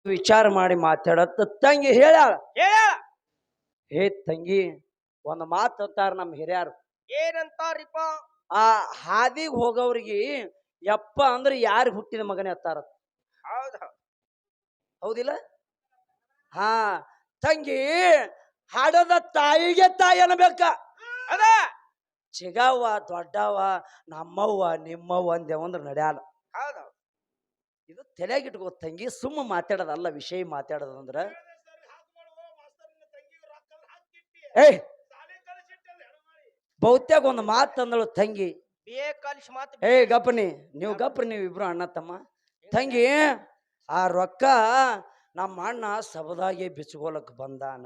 ವಿಚಾರ ಮಾಡಿ ಮಾತಾಡತ್ತ ತಂಗಿ ಹೇಳ್ಯಾಳ. ಹೇಳ ಹೇ ತಂಗಿ, ಒಂದು ಮಾತು ಅಂತಾರ ನಮ್ಮ ಹಿರಿಯರು, ಏನಂತಾರಿಪ್ಪ? ಆ ಹಾದಿಗೆ ಹೋಗೋವ್ರಿಗೆ ಯಪ್ಪ ಅಂದ್ರೆ ಯಾರು ಹುಟ್ಟಿದ ಮಗನೇ ಅತ್ತಾರ. ಹೌದ ಹೌದಿಲ್ಲ? ಹಾ ತಂಗಿ, ಹಾಡದ ತಾಯಿಗೆ ತಾಯಿ ಅನ್ನಬೇಕ. ಅದ ಚಿಗವ್ವ ದೊಡ್ಡವ್ವ ನಮ್ಮವ್ವ ನಿಮ್ಮವ್ವ ಅಂದೇವಂದ್ರ ನಡ್ಯಾಲ. ಹೌದ ಇದು ತಲೆಯಾಗಿಟ್ಕೋ ತಂಗಿ, ಸುಮ್ಮ ಮಾತಾಡೋದಲ್ಲ, ವಿಷಯ ಮಾತಾಡೋದಂದ್ರ ಏಯ್ ಬಹುತ್ಯಾಗ ಒಂದು ಮಾತು ಅಂದಳು ತಂಗಿ. ಬೇಕಲ್ಸ್ ಮಾತು ಗಪ್ಪನಿ ನೀವು ಇಬ್ರು ಅಣ್ಣ ತಮ್ಮ. ತಂಗಿ, ಆ ರೊಕ್ಕ ನಮ್ಮ ಅಣ್ಣ ಸಬದಾಗಿ ಬಿಚ್ಕೊಳಕ್ ಬಂದಾನ.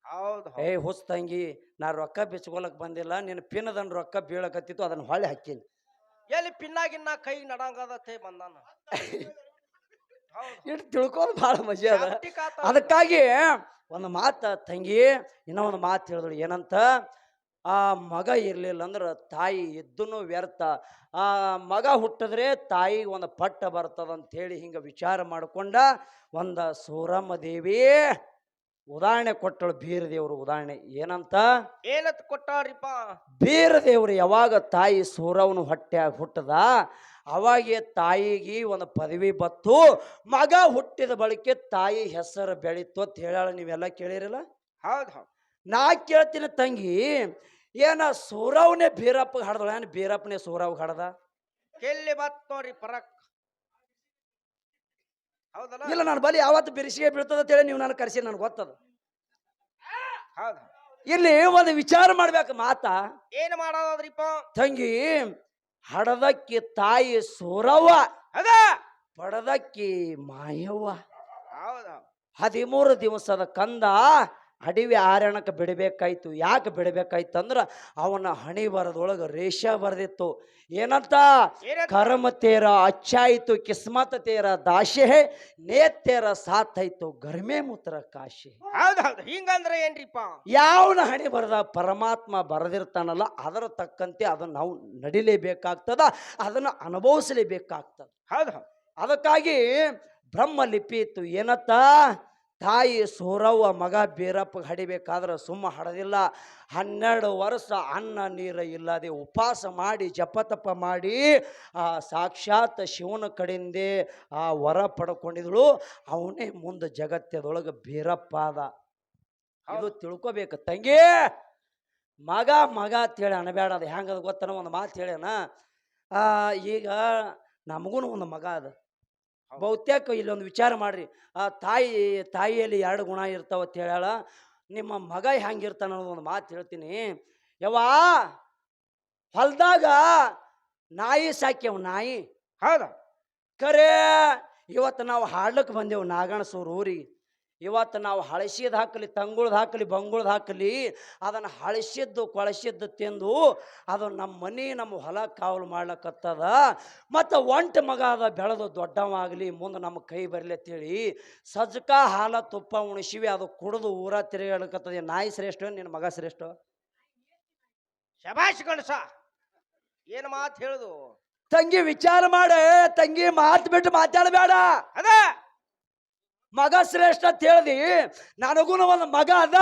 ಹೌದು ಹುಸ್ ತಂಗಿ, ನಾ ರೊಕ್ಕ ಬಿಚ್ಕೊಳಕ್ ಬಂದಿಲ್ಲ, ನಿನ್ನ ಪಿನ್ನದನ್ ರೊಕ್ಕ ಬೀಳಕತ್ತಿತ್ತು, ಅದನ್ನ ಹೊಳ್ಳಿ ಹಾಕಿನಿ. ಎಲ್ಲಿ ಪಿನ್ನಾಗಿನ್ನ ಕೈ ನಡಂಗದತ್ತೆ ಬಂದಾನ. ಇಟ್ಟು ತಿಳ್ಕೋದು ಭಾಳ ಮಜಾ ಅದ. ಅದಕ್ಕಾಗಿ ಒಂದು ಮಾತು ತಂಗಿ, ಇನ್ನೂ ಒಂದು ಮಾತು ಹೇಳಿದ್ರು. ಏನಂತ? ಆ ಮಗ ಇರ್ಲಿಲ್ಲ ಅಂದ್ರೆ ತಾಯಿ ಇದ್ದನು ವ್ಯರ್ಥ, ಆ ಮಗ ಹುಟ್ಟಿದ್ರೆ ತಾಯಿಗೆ ಒಂದು ಪಟ್ಟ ಬರ್ತದಂತ ಹೇಳಿ ಹಿಂಗ ವಿಚಾರ ಮಾಡ್ಕೊಂಡ ಒಂದ ಸೂರಮ್ಮ ದೇವಿ ಉದಾಹರಣೆ ಕೊಟ್ಟಳು. ಬೀರದೇವ್ರು ಉದಾಹರಣೆ ಏನಂತ ಕೊಟ್ಟಾರಿಪ್ಪ? ಬೀರದೇವ್ರು ಯಾವಾಗ ತಾಯಿ ಸೂರವನು ಹೊಟ್ಟೆಯಾಗ ಹುಟ್ಟದ, ಅವಾಗೆ ತಾಯಿಗೆ ಒಂದು ಪದವಿ ಬತ್ತು. ಮಗ ಹುಟ್ಟಿದ ಬಳಿಕೆ ತಾಯಿ ಹೆಸರು ಬೆಳೀತು ಅಂತ ಹೇಳ. ನೀವೆಲ್ಲ ಕೇಳಿರಲ್ಲ? ಹೌದು ನಾ ಕೇಳ್ತೀನಿ ತಂಗಿ, ಏನ ಸೂರವ್ನೇ ಬೀರಪ್ಪ ಹಾಡ್ದಳ, ಏನ್ ಬೀರಪ್ಪನೇ ಸೂರವ್ ಹಾಡ್ದ? ಕೆಲ್ಲಿ ಬತ್ ನೋಡ್ರಿ ಪರಕ್. ಹೌದಲ್ಲ? ಇಲ್ಲ, ನಾನು ಬಲಿ ಯಾವತ್ತು ಬಿರಿಸಿಗೆ ಬೀಳ್ತದ ಅಂತ ಹೇಳಿ ನೀವು ನಾನು ಕರೆಸಿ, ನನ್ಗೆ ಗೊತ್ತದ. ಹೌದು ಇಲ್ಲಿ ಒಂದು ವಿಚಾರ ಮಾಡ್ಬೇಕು. ಮಾತಾ ಏನ್ ಮಾಡೋದ್ರಿಪ್ಪ ತಂಗಿ? ಹಡದಕ್ಕಿ ತಾಯಿ ಸೂರವ್ವ, ಅದ ಪಡದಕ್ಕಿ ಮಾಯವ್ವ. ಹೌದ 13 ದಿವಸದ ಕಂದ ಅಡವಿ ಆರಣಕ್ಕೆ ಬಿಡಬೇಕಾಯ್ತು. ಯಾಕೆ ಬಿಡಬೇಕಾಯ್ತು ಅಂದ್ರ ಅವನ ಹಣಿ ಬರದೊಳಗ ರೇಷ ಬರ್ದಿತ್ತು. ಏನಂತ? ಕರ್ಮ ತೇರ ಅಚ್ಚಾಯಿತು ಕಿಸ್ಮತ್ ತೇರ ದಾಶೆ, ನೇತ್ಯರ ಸಾಥಾಯ್ತು ಗರ್ಮೆ ಮೂತ್ರ ಕಾಶಿ. ಹೌದೌದು. ಹಿಂಗಂದ್ರೆ ಏನ್ರಿಪ್ಪ? ಯಾವನ ಹಣಿ ಬರದ ಪರಮಾತ್ಮ ಬರೆದಿರ್ತಾನಲ್ಲ, ಅದರ ತಕ್ಕಂತೆ ಅದನ್ನ ನಾವು ನಡಿಲೇಬೇಕಾಗ್ತದ, ಅದನ್ನ ಅನುಭವಿಸಲೇಬೇಕಾಗ್ತದ. ಹೌದು. ಅದಕ್ಕಾಗಿ ಬ್ರಹ್ಮ ಲಿಪಿ ಇತ್ತು. ಏನತ್ತ? ತಾಯಿ ಸೂರವ್ವ ಮಗ ಬೀರಪ್ಪ ಹಡಿಬೇಕಾದ್ರೆ ಸುಮ್ಮ ಹಡದಿಲ್ಲ. 12 ವರ್ಷ ಅನ್ನ ನೀರ ಇಲ್ಲದೆ ಉಪವಾಸ ಮಾಡಿ ಜಪತಪ ಮಾಡಿ ಆ ಸಾಕ್ಷಾತ್ ಶಿವನ ಕಡೆಯಿಂದೇ ಆ ವರ ಪಡ್ಕೊಂಡಿದ್ಳು. ಅವನೇ ಮುಂದೆ ಜಗತ್ತದೊಳಗೆ ಬೀರಪ್ಪ ಅದ. ಇದು ತಿಳ್ಕೊಬೇಕು ತಂಗಿ. ಮಗ ಮಗ ಅಂತೇಳಿ ಅನಬೇಡ. ಅದು ಹೆಂಗದ ಗೊತ್ತನ? ಒಂದು ಮಾತು ಹೇಳ್ಯಾನ. ಈಗ ನಮಗೂ ಒಂದು ಮಗ ಅದ. ಬಹುತ್ಯಾಕ ಇಲ್ಲೊಂದು ವಿಚಾರ ಮಾಡ್ರಿ. ಆ ತಾಯಿಯಲ್ಲಿ 2 ಗುಣ ಇರ್ತಾವ ಅಂತ ಹೇಳ್ಯಾಳ. ನಿಮ್ಮ ಮಗ ಹೆಂಗಿರ್ತಾನ ಅನ್ನೋದು ಒಂದು ಮಾತು ಹೇಳ್ತೀನಿ. ಯವ್ವಾ, ಹೊಲ್ದಾಗ ನಾಯಿ ಸಾಕ್ಯವ್, ನಾಯಿ. ಹೌದ ಖರೇ ಇವತ್ತು ನಾವು ಹಾಡ್ಲಕ್ಕೆ ಬಂದೆವು ನಾಗಣಸೂರು ಊರಿಗೆ. ಇವತ್ತು ನಾವು ಹಳಸಿದ್ ಹಾಕಲಿ, ತಂಗುಳ್ದು ಹಾಕಲಿ, ಬಂಗುಳ್ದು ಹಾಕಲಿ, ಅದನ್ನು ಹಳಸಿದ್ದು ಕೊಳಸಿದ್ದು ತಿಂದು ಅದು ನಮ್ಮ ಮನೆ ನಮ್ಮ ಹೊಲ ಕಾವಲು ಮಾಡ್ಲಕ್ಕತ್ತದ. ಮತ್ತು ಒಂಟು ಮಗ ಅದ ಬೆಳೆದು ದೊಡ್ಡವಾಗಲಿ, ಮುಂದೆ ನಮ್ಮ ಕೈ ಬರಲಿ ಅಂತೇಳಿ ಸಜ್ಕ ಹಾಲ ತುಪ್ಪ ಉಣಿಸಿವಿ. ಅದು ಕುಡಿದು ಊರ ತಿರುಗಾಡಕತ್ತದ. ನಾಯಿ ಶ್ರೇಷ್ಠ, ನಿನ್ನ ಮಗ ಶ್ರೇಷ್ಠ? ಶಬಾಷ್ ಗಣಸ, ಏನು ಮಾತು ಹೇಳುದು ತಂಗಿ? ವಿಚಾರ ಮಾಡೆ ತಂಗಿ, ಮಾತು ಬಿಟ್ಟು ಮಾತಾಡಬೇಡ. ಅದ ಮಗ ಶ್ರೇಷ್ಠ ಅಂತ ಹೇಳ್ದಿ. ನನಗೂ ಒಂದು ಮಗ ಅದ.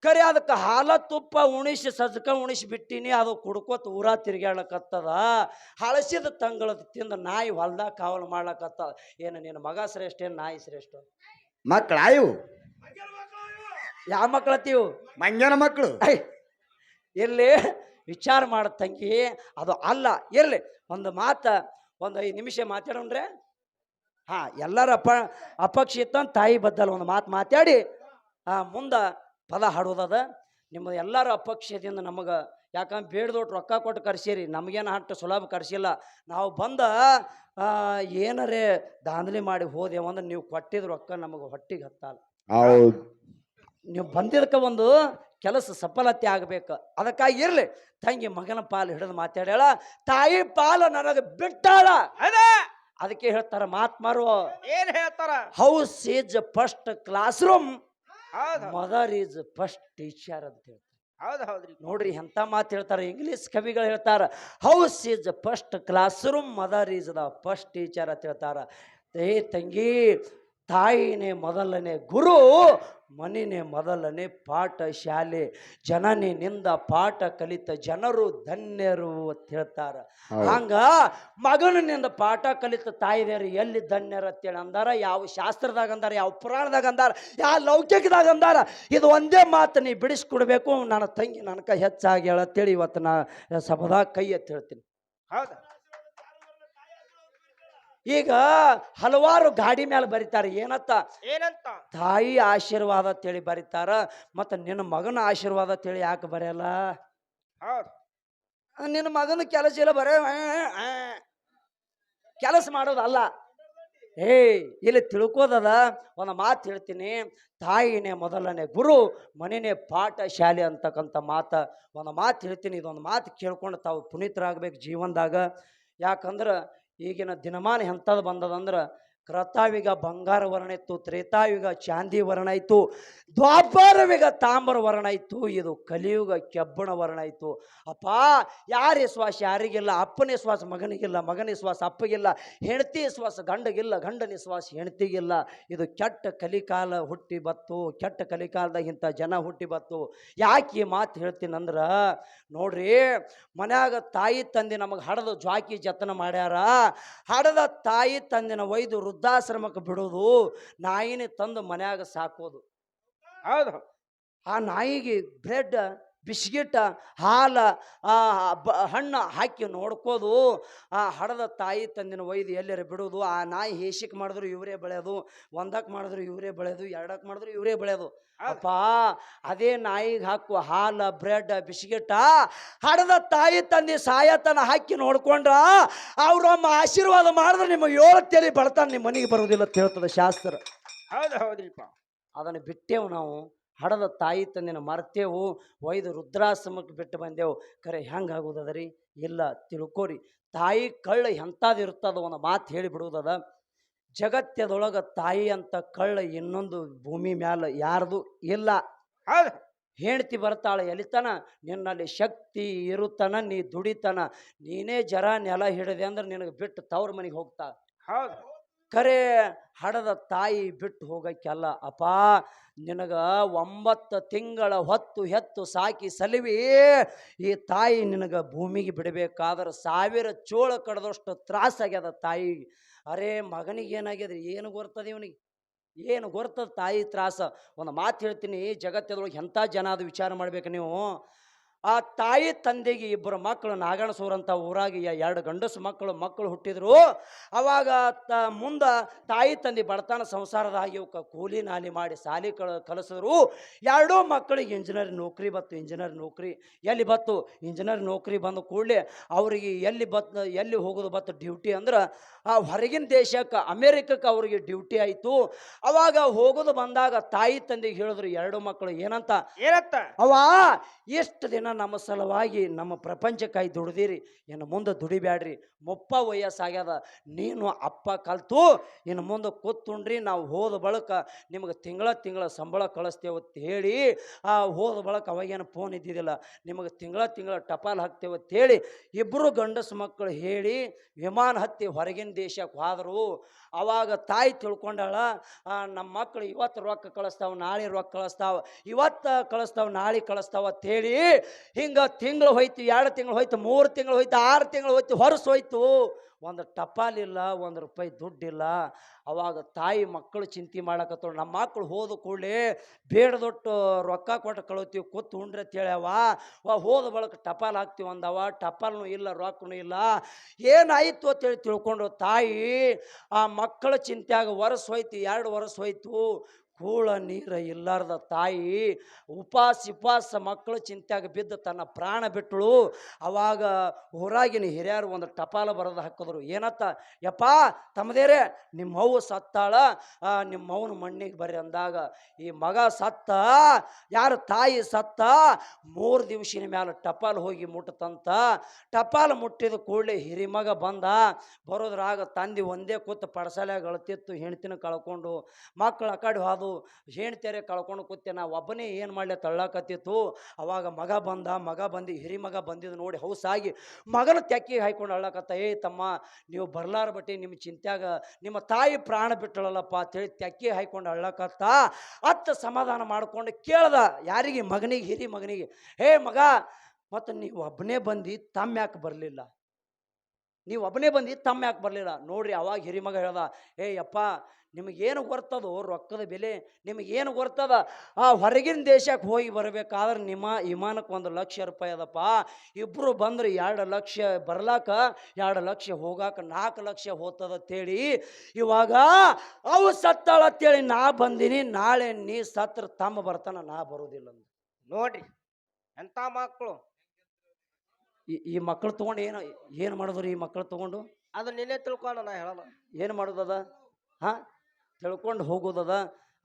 ಕರೆ ಅದಕ್ಕೆ ಹಾಲ ತುಪ್ಪ ಉಣಿಸಿ ಸಜ್ಕ ಉಣಿಸಿ ಬಿಟ್ಟಿನಿ. ಅದು ಕುಡ್ಕೋತ ಊರ ತಿರ್ಗಾಡ್ಲಕತ್ತದ. ಹಳಸಿದ ತಂಗಳದ ತಿಂದ ನಾಯಿ ಹೊಲ್ದಾಗ ಕಾವಲು ಮಾಡ್ಲಕತ್ತದ. ಏನು ನಿನ್ನ ಮಗ ಶ್ರೇಷ್ಠ, ಏನು ನಾಯಿ ಶ್ರೇಷ್ಠ? ಮಕ್ಕಳಾಯು ಯಾವ ಮಕ್ಕಳತ್ತೀವು? ಮಂಜನ ಮಕ್ಕಳು. ಇರ್ಲಿ, ವಿಚಾರ ಮಾಡ ತಂಗಿ. ಅದು ಅಲ್ಲ, ಇರ್ಲಿ ಒಂದು ಒಂದು 5 ನಿಮಿಷ ಮಾತಾಡೋಣ್ರೆ. ಎಲ್ಲರ ಅಪಕ್ಷ ಇತ್ತಂತ ತಾಯಿ ಬದ್ದಲ್ಲ ಒಂದು ಮಾತಾಡಿ ಮುಂದೆ ಪದ ಹಾಡೋದದ. ನಿಮ್ಮ ಎಲ್ಲರ ಅಪಕ್ಷದಿಂದ ನಮಗೆ ಯಾಕಂದ್ರೆ ಬೇಡ್ದೊಟ್ಟು ರೊಕ್ಕ ಕೊಟ್ಟು ಕರ್ಸೀರಿ, ನಮಗೇನು ಹಟ್ಟು ಸುಲಭ ಕರ್ಸಿಲ್ಲ. ನಾವು ಬಂದ ಏನರೇ ದಾಂಧಲಿ ಮಾಡಿ ಹೋದೆವಂದ್ರೆ ನೀವು ಕೊಟ್ಟಿದ ರೊಕ್ಕ ನಮಗೆ ಹೊಟ್ಟಿಗೆ ಹತ್ತಲ್ಲ. ನೀವು ಬಂದಿದ್ದಕ್ಕೆ ಒಂದು ಕೆಲಸ ಸಫಲತೆ ಆಗಬೇಕು. ಅದಕ್ಕಾಗಿ ಇರ್ಲಿ ತಂಗಿ, ಮಗನ ಪಾಲು ಹಿಡಿದು ಮಾತಾಡ್ಯಾಳ. ತಾಯಿ ಪಾಲು ನನಗೆ ಬಿಟ್ಟಾಳ. ಅದಕ್ಕೆ ಹೇಳ್ತಾರ ಮಹಾತ್ಮರು, ಏನ್ ಹೇಳ್ತಾರ? House is first class room, mother is first teacher ಅಂತ ಹೇಳ್ತಾರೆ. ಹೌದ್ರಿ. ನೋಡ್ರಿ ಎಂತ ಮಾತು ಹೇಳ್ತಾರೆ. ಇಂಗ್ಲಿಷ್ ಕವಿಗಳು ಹೇಳ್ತಾರ, house is first class room, mother is the first teacher ಅಂತ ಹೇಳ್ತಾರ. ತಂಗಿ, ತಾಯಿನೇ ಮೊದಲನೇ ಗುರು, ಮನಿನೇ ಮೊದಲನೇ ಪಾಠ ಶಾಲೆ. ಜನನಿಂದ ಪಾಠ ಕಲಿತ ಜನರು ಧನ್ಯರು ಅಂತ ಹೇಳ್ತಾರ. ಹೌದು. ಹಂಗ ಮಗನಿಂದ ಪಾಠ ಕಲಿತ ತಾಯಿದೇರು ಎಲ್ಲಿ ಧನ್ಯರು ಅಂತೇಳಿ ಅಂದಾರ? ಯಾವ ಶಾಸ್ತ್ರದಾಗ ಅಂದಾರ, ಯಾವ ಪುರಾಣದಾಗ ಅಂದಾರ, ಯಾವ ಲೌಕಿಕದಾಗ ಅಂದಾರ? ಇದು ಒಂದೇ ಮಾತು ನೀ ಬಿಡಿಸ್ಕೊಡ್ಬೇಕು. ನನ್ನ ತಂಗಿ ನನಕ ಹೆಚ್ಚಾಗಿ ಹೇಳತ್ತೇಳಿ ಇವತ್ತು ನಾ ಸಭಾದಾಗ ಕೈ ಎತ್ತಿ ಹೇಳ್ತೀನಿ. ಹೌದಾ? ಈಗ ಹಲವಾರು ಗಾಡಿ ಮೇಲೆ ಬರೀತಾರೆ, ಏನತ್ತ? ಏನಂತ? ತಾಯಿ ಆಶೀರ್ವಾದ ಅಂತೇಳಿ ಬರೀತಾರ. ಮತ್ತು ನಿನ್ನ ಮಗನ ಆಶೀರ್ವಾದ ಅಂತೇಳಿ ಯಾಕೆ ಬರೆಯಲ್ಲ? ಹೌದು. ನಿನ್ನ ಮಗನ ಕೆಲಸ ಇಲ್ಲ, ಬರೇ ಕೆಲಸ ಮಾಡೋದಲ್ಲ. ಇಲ್ಲಿ ತಿಳ್ಕೋದದ. ಒಂದು ಮಾತು ಹೇಳ್ತೀನಿ, ತಾಯಿನೇ ಮೊದಲನೇ ಗುರು, ಮನೆನೇ ಪಾಠ ಶಾಲೆ ಅಂತಕ್ಕಂಥ ಮಾತು. ಒಂದು ಮಾತು ಹೇಳ್ತೀನಿ, ಇದೊಂದು ಮಾತು ಕೇಳ್ಕೊಂಡು ತಾವು ಪುನೀತರಾಗಬೇಕು ಜೀವನದಾಗ. ಯಾಕಂದ್ರೆ ಈಗಿನ ದಿನಮಾನ ಎಂಥದ್ದು ಬಂದದಂದ್ರೆ, ಕೃತಾಯುಗ ಬಂಗಾರ ವರ್ಣ ಇತ್ತು, ತ್ರೇತಾಯುಗ ಚಾಂದಿ ವರ್ಣ ಇತ್ತು, ದ್ವಾಪರಯುಗ ತಾಮ್ರ ವರ್ಣ ಇತ್ತು, ಇದು ಕಲಿಯುಗ ಕೆಬ್ಬಣ ವರ್ಣ ಇತ್ತು. ಅಪ್ಪ, ಯಾರ ವಿಶ್ವಾಸ ಯಾರಿಗಿಲ್ಲ, ಅಪ್ಪನ ವಿಶ್ವಾಸ ಮಗನಿಗಿಲ್ಲ, ಮಗನ ವಿಶ್ವಾಸ ಅಪ್ಪಗಿಲ್ಲ, ಹೆಂಡತಿ ವಿಶ್ವಾಸ ಗಂಡಗಿಲ್ಲ, ಗಂಡನ ವಿಶ್ವಾಸ ಹೆಂಡತಿಗಿಲ್ಲ. ಇದು ಕೆಟ್ಟ ಕಲಿಕಾಲ ಹುಟ್ಟಿ ಬತ್ತು. ಕೆಟ್ಟ ಕಲಿಕಾಲದಾಗ ಇಂಥ ಜನ ಹುಟ್ಟಿ ಬತ್ತು. ಯಾಕೆ ಈ ಮಾತು ಹೇಳ್ತೀನಂದ್ರೆ, ನೋಡ್ರಿ, ಮನ್ಯಾಗ ತಾಯಿ ತಂದೆ ನಮಗೆ ಹಡದು ಜ್ವಾಕಿ ಜತನ ಮಾಡ್ಯಾರ. ಹಡದ ತಾಯಿ ತಂದಿನ ಒಯ್ದು ವೃದ್ಧಾಶ್ರಮಕ್ಕೆ ಬಿಡೋದು, ನಾಯಿನೇ ತಂದು ಮನ್ಯಾಗ ಸಾಕೋದು. ಹೌದು. ಆ ನಾಯಿಗೆ ಬ್ರೆಡ್, ಬಿಸ್ಕಿಟ್, ಹಾಲ, ಹಣ್ಣು ಹಾಕಿ ನೋಡ್ಕೋದು. ಆ ಹಡದ ತಾಯಿ ತಂದಿನ ಒಯ್ದು ಎಲ್ಲರ ಬಿಡೋದು. ಆ ನಾಯಿ ಹೇಸಿಕ್ ಮಾಡಿದ್ರು ಇವರೇ ಬೆಳೆಯೋದು, ಒಂದಕ್ಕೆ ಮಾಡಿದ್ರು ಇವರೇ ಬೆಳೆಯೋದು, ಎರಡಕ್ಕೆ ಮಾಡಿದ್ರು ಇವರೇ ಬೆಳೆಯೋದು. ಅಪ್ಪ, ಅದೇ ನಾಯಿಗೆ ಹಾಕುವ ಹಾಲ, ಬ್ರೆಡ್, ಬಿಸ್ಕಿಟ ಹಡದ ತಾಯಿ ತಂದೆ ಸಾಯತನ ಹಾಕಿ ನೋಡ್ಕೊಂಡ್ರ ಅವ್ರಮ್ಮ ಆಶೀರ್ವಾದ ಮಾಡಿದ್ರೆ ನಿಮ್ಮ 7 ತಲೆ ಬಳ್ತಾನೆ ನಿಮ್ಮ ಮನೆಗೆ ಬರುವುದಿಲ್ಲ ಅಂತ ಹೇಳ್ತದೆ ಶಾಸ್ತ್ರ. ಹೌದು. ಹೌದ್ರಿಪ್ಪ. ಅದನ್ನು ಬಿಟ್ಟೇವು ನಾವು. ಹಡದ ತಾಯಿ ತಂದಿನ ಮರ್ತೇವು, ಒಯ್ದು ವೃದ್ಧಾಶ್ರಮಕ್ಕೆ ಬಿಟ್ಟು ಬಂದೆವು. ಖರೆ ಹೆಂಗಾಗೋದದ್ರಿ? ಇಲ್ಲ, ತಿಳ್ಕೋರಿ. ತಾಯಿ ಕಳ್ಳ ಎಂಥದ್ದು ಇರ್ತದ, ಒಂದು ಮಾತು ಹೇಳಿಬಿಡುವುದದ. ಜಗತ್ತದೊಳಗೆ ತಾಯಿ ಅಂತ ಕಳ್ಳ ಇನ್ನೊಂದು ಭೂಮಿ ಮ್ಯಾಲ ಯಾರ್ದು ಇಲ್ಲ. ಹೌದು. ಹೆಂಡ್ತಿ ಬರ್ತಾಳೆ ಎಲಿತನ, ನಿನ್ನಲ್ಲಿ ಶಕ್ತಿ ಇರುತ್ತನ, ನೀ ದುಡಿತನ. ನೀನೇ ಜರ ನೆಲ ಹಿಡಿದೆ ಅಂದ್ರೆ ನಿನಗೆ ಬಿಟ್ಟು ತವ್ರ ಮನೆಗೆ ಹೋಗ್ತಾ. ಹೌದು. ಖರೆ ಹಡದ ತಾಯಿ ಬಿಟ್ಟು ಹೋಗಕ್ಕೆಲ್ಲ. ಅಪ್ಪ, ನಿನಗ 9 ತಿಂಗಳ ಹೊತ್ತು ಹೆತ್ತು ಸಾಕಿ ಸಲಿವಿ ಈ ತಾಯಿ ನಿನಗ ಭೂಮಿಗೆ ಬಿಡಬೇಕಾದ್ರೆ 1000 ಚೋಳ ಕಡ್ದಷ್ಟು ತ್ರಾಸಾಗ್ಯದ ತಾಯಿಗೆ. ಅರೇ, ಮಗನಿಗೆ ಏನಾಗ್ಯದ್ರಿ? ಏನು ಗೊರ್ತದ ಇವನಿಗೆ? ಏನು ಗೊರ್ತದ ತಾಯಿ ತ್ರಾಸ? ಒಂದು ಮಾತು ಹೇಳ್ತೀನಿ, ಜಗತ್ತದೊಳಗೆ ಎಂಥ ಜನ ಅದು ವಿಚಾರ ಮಾಡ್ಬೇಕು ನೀವು. ಆ ತಾಯಿ ತಂದೆಗೆ 2 ಮಕ್ಕಳು, ನಾಗಣಸೂರ್ ಅಂತ ಊರಾಗಿ 2 ಗಂಡಸು ಮಕ್ಕಳು ಹುಟ್ಟಿದ್ರು. ಅವಾಗ ಮುಂದೆ ತಾಯಿ ತಂದೆ ಬಡತನ ಸಂಸಾರದಾಗಿ ಇವಕ್ಕೆ ಕೂಲಿ ನಾಲಿ ಮಾಡಿ ಸಾಲಿ ಕಲಿಸಿದ್ರು. 2 ಮಕ್ಕಳಿಗೆ ಇಂಜಿನಿಯರ್ ನೌಕರಿ ಬತ್ತು. ಇಂಜಿನಿಯರ್ ನೌಕರಿ ಎಲ್ಲಿ ಬತ್ತು? ಇಂಜಿನಿಯರ್ ನೌಕರಿ ಬಂದ ಕೂಡಲೇ ಅವರಿಗೆ ಎಲ್ಲಿ ಹೋಗೋದು ಬತ್ತು ಡ್ಯೂಟಿ ಅಂದ್ರೆ ಆ ಹೊರಗಿನ ದೇಶಕ್ಕೆ, ಅಮೇರಿಕಕ್ಕೆ ಅವ್ರಿಗೆ ಡ್ಯೂಟಿ ಆಯಿತು. ಅವಾಗ ಹೋಗೋದು ಬಂದಾಗ ತಾಯಿ ತಂದೆಗೆ ಹೇಳಿದ್ರು 2 ಮಕ್ಕಳು, ಏನಂತ? ಅವ ಎಷ್ಟು ದಿನ ನಮ್ಮ ಸಲುವಾಗಿ ನಮ್ಮ ಪ್ರಪಂಚಕ್ಕಾಗಿ ದುಡ್ದಿರಿ, ಇನ್ನು ಮುಂದೆ ದುಡಿಬ್ಯಾಡ್ರಿ. ಮುಪ್ಪ ವಯಸ್ಸಾಗ್ಯದ, ನೀನು ಅಪ್ಪ ಕಲ್ತು ಇನ್ನು ಮುಂದೆ ಕೂತ್ಕೊಂಡ್ರಿ, ನಾವು ಹೋದ ಬಳಕ ನಿಮಗೆ ತಿಂಗಳ ಸಂಬಳ ಕಳಿಸ್ತೇವೆ ಅಂತ ಹೇಳಿ, ಆ ಹೋದ ಬಳಕ ಅವಾಗೇನು ಫೋನ್ ಇದ್ದಿದ್ದಿಲ್ಲ, ನಿಮಗೆ ತಿಂಗಳ ಟಪಾಲ್ ಹಾಕ್ತೇವೆ ಅಂತ ಹೇಳಿ 2 ಗಂಡಸು ಮಕ್ಕಳು ಹೇಳಿ ವಿಮಾನ ಹತ್ತಿ ಹೊರಗಿನ ದೇಶಕ್ಕೆ ಹೋದರು. ಅವಾಗ ತಾಯಿ ತಿಳ್ಕೊಂಡಾಳ, ನಮ್ಮ ಮಕ್ಕಳು ಇವತ್ತು ರೊಕ್ಕ ಕಳಿಸ್ತಾವ, ನಾಳೆ ರೊಕ್ಕ ಕಳಿಸ್ತಾವ, ಇವತ್ತು ಕಳಿಸ್ತಾವ, ನಾಳೆ ಕಳಿಸ್ತಾವ ಅಂತ ಹೇಳಿ ಹಿಂಗೆ ತಿಂಗಳು ಹೋಯ್ತು, 2 ತಿಂಗಳು ಹೋಯ್ತು, 3 ತಿಂಗಳು ಹೋಯ್ತು, 6 ತಿಂಗಳು ಹೋಯ್ತು, ಹೊರಸು ಹೋಯ್ತು. ಒಂದು ಟಪಾಲಿಲ್ಲ, ₹1 ದುಡ್ಡಿಲ್ಲ. ಅವಾಗ ತಾಯಿ ಮಕ್ಕಳು ಚಿಂತೆ ಮಾಡಕತ್ತಳು. ನಮ್ಮ ಮಕ್ಕಳು ಹೋದ ಕೂಡಲೇ ಬೇಡದೊಟ್ಟು ರೊಕ್ಕ ಕೊಟ್ಟು ಕಳೋತೀವಿ, ಕೂತು ಉಂಡ್ರೆ ಅಂತ ಹೇಳ್ಯಾವ. ಹೋದ ಬಳಕ ಟಪಾಲ್ ಹಾಕ್ತೀವಿ ಅಂದವ, ಟಪಾಲ್ನೂ ಇಲ್ಲ, ರೊಕ್ಕನೂ ಇಲ್ಲ. ಏನಾಯಿತು ಅಂತೇಳಿ ತಿಳ್ಕೊಂಡು ತಾಯಿ ಆ ಮಕ್ಕಳ ಚಿಂತೆಯಾಗ ವರ್ಷ ಹೋಯ್ತು, 2 ವರ್ಷ ಹೋಯ್ತು. ಕೂಳ ನೀರು ಇಲ್ಲಾರ್ದ ತಾಯಿ ಉಪಾಸ ಮಕ್ಕಳು ಚಿಂತೆಯಾಗ ಬಿದ್ದು ತನ್ನ ಪ್ರಾಣ ಬಿಟ್ಟಳು. ಅವಾಗ ಊರಾಗಿನ ಹಿರಿಯರು ಒಂದು ಟಪಾಲ ಬರೆದು ಹಾಕಿದ್ರು, ಏನತ್ತ? ಯಪ್ಪ ತಮ್ಮದೇರೆ, ನಿಮ್ಮ ಅವ್ವ ಸತ್ತಾಳ, ನಿಮ್ಮ ಅವ್ವನ ಮಣ್ಣಿಗೆ ಬರ್ರಿ ಅಂದಾಗ ಈ ಮಗ ಸತ್ತ, ಯಾರು ತಾಯಿ ಸತ್ತ 3 ದಿವಸಿನ ಮ್ಯಾಲ ಟಪಾಲ್ ಹೋಗಿ ಮುಟ್ಟತಂತ. ಟಪಾಲ್ ಮುಟ್ಟಿದ ಕೂಡಲೇ ಹಿರಿಮಗ ಬಂದ. ಬರೋದ್ರಾಗ ತಂದೆ ಒಂದೇ ಕೂತು ಪಡಸಾಲ್ಯಾಗ ಅಳ್ತಿತ್ತು, ಹೆಣ್ತಿನ ಕಳ್ಕೊಂಡು. ಮಕ್ಕಳು ಆ ಕಡೆ ಹೋದು, ಹೆಣ್ತೆರೆ ಕಳ್ಕೊಂಡು ಕೂತೆ ನಾ ಒಬ್ಬನೇ ಏನು ಮಾಡಲಿ ತಳ್ಳಾಕತ್ತಿತ್ತು. ಅವಾಗ ಮಗ ಬಂದು ಹಿರಿ ಮಗ ಬಂದಿದ್ದು ನೋಡಿ ಹೌಸಾಗಿ ಮಗನ ತೆಕ್ಕಿಗೆ ಹಾಯ್ಕೊಂಡು ಅಳ್ಳಾಕತ್ತ. ಏ ತಮ್ಮ, ನೀವು ಬರ್ಲಾರ ಬಟ್ಟಿ ನಿಮ್ಮ ಚಿಂತ್ಯಾಗ ನಿಮ್ಮ ತಾಯಿ ಪ್ರಾಣ ಬಿಟ್ಟಳಲ್ಲಪ್ಪ ಅಂತೇಳಿ ತೆಕ್ಕಿಗೆ ಹಾಯ್ಕೊಂಡು ಅಳ್ಳಾಕತ್ತ. ಅತ್ತ ಸಮಾಧಾನ ಮಾಡ್ಕೊಂಡು ಕೇಳ್ದ ಯಾರಿಗೆ? ಮಗನಿಗೆ, ಹಿರಿ ಮಗನಿಗೆ. ಹೇ ಮಗ, ಮತ್ತು ನೀವು ಒಬ್ಬನೇ ಬಂದು ತಮ್ಮ ಯಾಕೆ ಬರಲಿಲ್ಲ? ನೀವು ಒಬ್ಬನೇ ಬಂದು ತಮ್ಮ ಯಾಕೆ ಬರಲಿಲ್ಲ? ನೋಡ್ರಿ ಅವಾಗ ಹಿರಿಮಗ ಹೇಳ್ದ, ಏ ಯಪ್ಪ, ನಿಮಗೇನು ಗೊತ್ತದು ರೊಕ್ಕದ ಬೆಲೆ? ನಿಮಗೇನು ಗೊತ್ತದ? ಆ ಹೊರಗಿನ ದೇಶಕ್ಕೆ ಹೋಗಿ ಬರಬೇಕಾದ್ರೆ ನಿಮ್ಮ ವಿಮಾನಕ್ಕೆ 1,00,000 ರೂಪಾಯಿ ಅದಪ್ಪ. ಇಬ್ಬರು ಬಂದ್ರೆ 2 ಲಕ್ಷ, ಬರ್ಲಾಕ 2 ಲಕ್ಷ, ಹೋಗಾಕ 4 ಲಕ್ಷ ಹೋಗ್ತದಂತೇಳಿ ಇವಾಗ ಅವು ಸತ್ತಾಳಂತೇಳಿ ನಾ ಬಂದೀನಿ. ನಾಳೆ ನೀ ಸತ್ರ ತಮ್ಮ ಬರ್ತಾನ, ನಾ ಬರೋದಿಲ್ಲ. ನೋಡ್ರಿ ಎಂತ ಮಕ್ಕಳು. ಈ ಮಕ್ಕಳು ತೊಗೊಂಡು ಏನು ಮಾಡಿದ್ರು? ಈ ಮಕ್ಕಳು ತೊಗೊಂಡು ಅದು ನಿನ್ನೆ ತಿಳ್ಕೊಂಡು ನಾ ಹೇಳಲ್ಲ. ಏನು ಮಾಡೋದದ? ಹಾಂ, ತಿಳ್ಕೊಂಡು ಹೋಗೋದದ.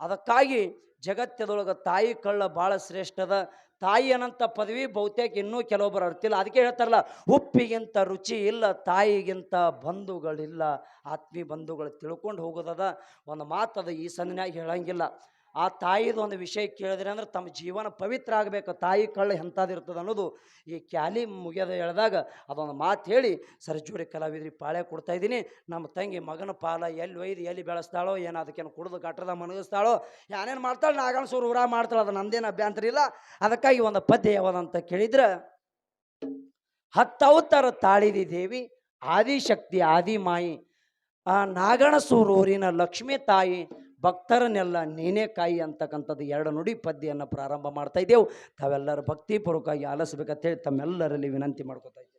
ಅದಕ್ಕಾಗಿ ಜಗತ್ತದೊಳಗೆ ತಾಯಿ ಕಳ್ಳ ಭಾಳ ಶ್ರೇಷ್ಠದ. ತಾಯಿ ಅನ್ನಂಥ ಪದವಿ ಬಹುತೇಕ ಇನ್ನೂ ಕೆಲವೊಬ್ಬರು ಅರ್ತಿಲ್ಲ. ಅದಕ್ಕೆ ಹೇಳ್ತಾರಲ್ಲ, ಉಪ್ಪಿಗಿಂತ ರುಚಿ ಇಲ್ಲ, ತಾಯಿಗಿಂತ ಬಂಧುಗಳಿಲ್ಲ. ಆತ್ಮೀಯ ಬಂಧುಗಳು ತಿಳ್ಕೊಂಡು ಹೋಗೋದದ. ಒಂದು ಮಾತದ ಈ ಸನ್ನಿನಾಗ ಹೇಳಂಗಿಲ್ಲ. ಆ ತಾಯಿದು ಒಂದು ವಿಷಯ ಕೇಳಿದ್ರೆ ಅಂದ್ರೆ ತಮ್ಮ ಜೀವನ ಪವಿತ್ರ ಆಗಬೇಕು. ತಾಯಿ ಕಳ್ಳ ಎಂಥದಿರ್ತದೆ ಅನ್ನೋದು ಈ ಕ್ಯಾಲಿ ಮುಗಿಯೋದು ಹೇಳಿದಾಗ ಅದೊಂದು ಮಾತು ಹೇಳಿ ಸರ್ಜೋಡಿ ಕಲಾವಿದ್ರಿಗೆ ಪಾಳೆ ಕೊಡ್ತಾ ಇದ್ದೀನಿ. ನಮ್ಮ ತಂಗಿ ಮಗನ ಪಾಲ ಎಲ್ಲಿ ಒಯ್ದು ಎಲ್ಲಿ ಬೆಳೆಸ್ತಾಳೋ ಏನೋ, ಅದಕ್ಕೇನು ಕುಡಿದು ಗಟ್ಟದ ಮನಗಿಸ್ತಾಳೋ, ಏನೇನು ಮಾಡ್ತಾಳೆ, ನಾಗಣಸೂರು ಊರ ಮಾಡ್ತಾಳೆ, ಅದು ನಂದೇನು ಅಭ್ಯಂತರ ಇಲ್ಲ. ಅದಕ್ಕಾಗಿ ಒಂದು ಪದ್ಯ ಯಾವದಂತ ಕೇಳಿದ್ರೆ, 10 ಅವತಾರ ತಾಳಿದಿ ದೇವಿ, ಆದಿಶಕ್ತಿ ಆದಿಮಾಯಿ, ಆ ನಾಗಣಸೂರೂರಿನ ಲಕ್ಷ್ಮೀ ತಾಯಿ, ಭಕ್ತರನ್ನೆಲ್ಲ ನೀನೇ ಕಾಯಿ ಅಂತಕ್ಕಂಥದ್ದು 2 ನುಡಿ ಪದ್ಯವನ್ನು ಪ್ರಾರಂಭ ಮಾಡ್ತಾ ಇದ್ದೇವೆ. ತಾವೆಲ್ಲರೂ ಭಕ್ತಿಪೂರ್ವಕವಾಗಿ ಆಲಿಸ್ಬೇಕಂತೇಳಿ ತಮ್ಮೆಲ್ಲರಲ್ಲಿ ವಿನಂತಿ ಮಾಡ್ಕೊತಾ ಇದ್ದೇವೆ.